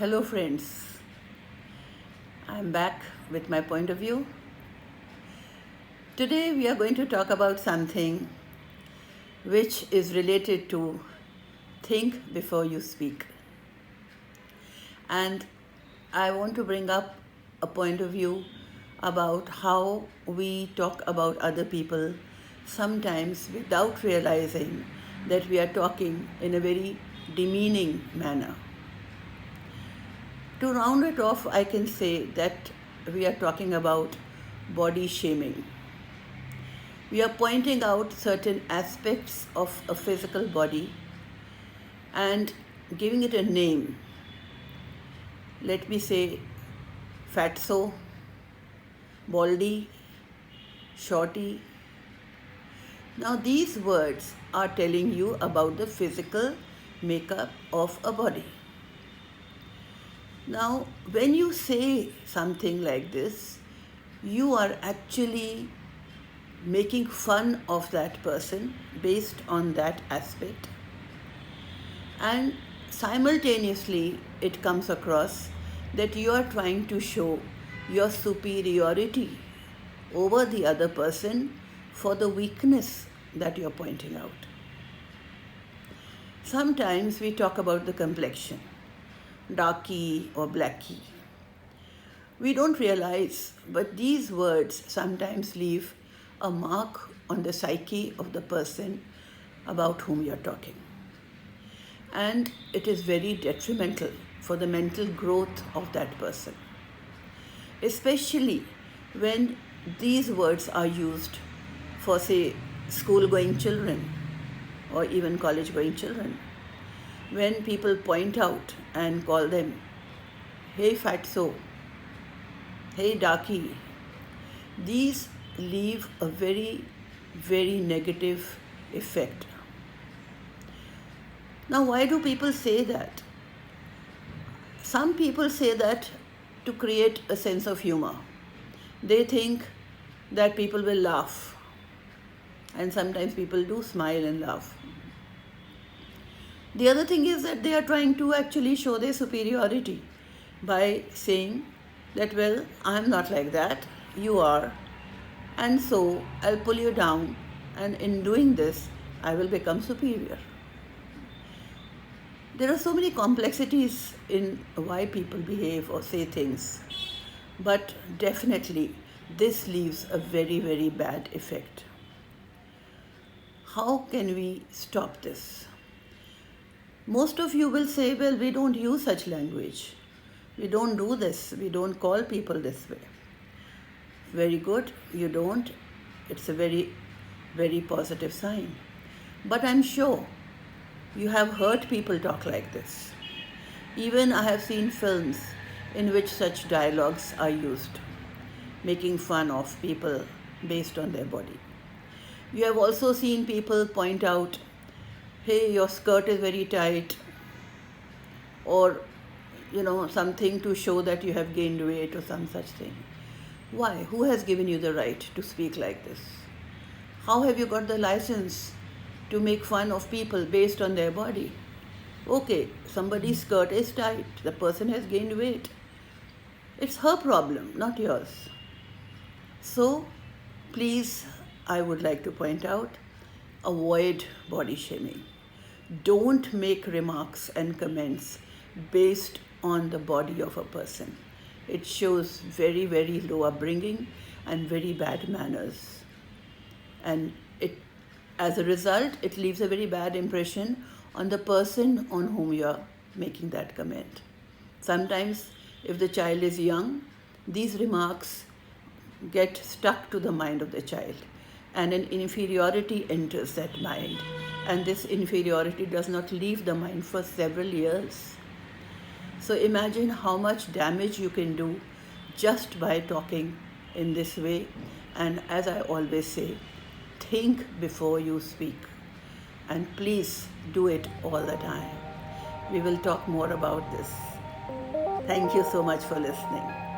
Hello, friends. I'm back with my point of view. Today, we are going to talk about something which is related to think before you speak. And I want to bring up a point of view about how we talk about other people sometimes without realizing that we are talking in a very demeaning manner. To round it off, I can say that we are talking about body shaming. We are pointing out certain aspects of a physical body and giving it a name. Let me say fatso, baldy, shorty. Now, these words are telling you about the physical makeup of a body. Now, when you say something like this, you are actually making fun of that person based on that aspect. And simultaneously, it comes across that you are trying to show your superiority over the other person for the weakness that you're pointing out. Sometimes we talk about the complexion, darky or blacky. We don't realize, but these words sometimes leave a mark on the psyche of the person about whom you're talking. And it is very detrimental for the mental growth of that person, especially when these words are used for, say, school-going children or even college-going children. When people point out and call them, hey fatso, hey darky, these leave a very, very negative effect. Now, why do people say that? Some people say that to create a sense of humor. They think that people will laugh, and sometimes people do smile and laugh. The other thing is that they are trying to actually show their superiority by saying that, well, I'm not like that, you are, and so I'll pull you down, and in doing this, I will become superior. There are so many complexities in why people behave or say things, but definitely this leaves a very, very bad effect. How can we stop this? Most of you will say, well, we don't use such language. We don't do this. We don't call people this way. Very good, you don't. It's a very, very positive sign. But I'm sure you have heard people talk like this. Even I have seen films in which such dialogues are used, making fun of people based on their body. You have also seen people point out, hey, your skirt is very tight, or, something to show that you have gained weight or some such thing. Why? Who has given you the right to speak like this? How have you got the license to make fun of people based on their body? Okay, somebody's skirt is tight, the person has gained weight. It's her problem, not yours. So, please, I would like to point out, avoid body shaming. Don't make remarks and comments based on the body of a person. It shows very, very low upbringing and very bad manners. And as a result, it leaves a very bad impression on the person on whom you are making that comment. Sometimes, if the child is young, these remarks get stuck to the mind of the child, and an inferiority enters that mind, and this inferiority does not leave the mind for several years. So imagine how much damage you can do just by talking in this way. And as I always say, think before you speak, and please do it all the time. We will talk more about this. Thank you so much for listening.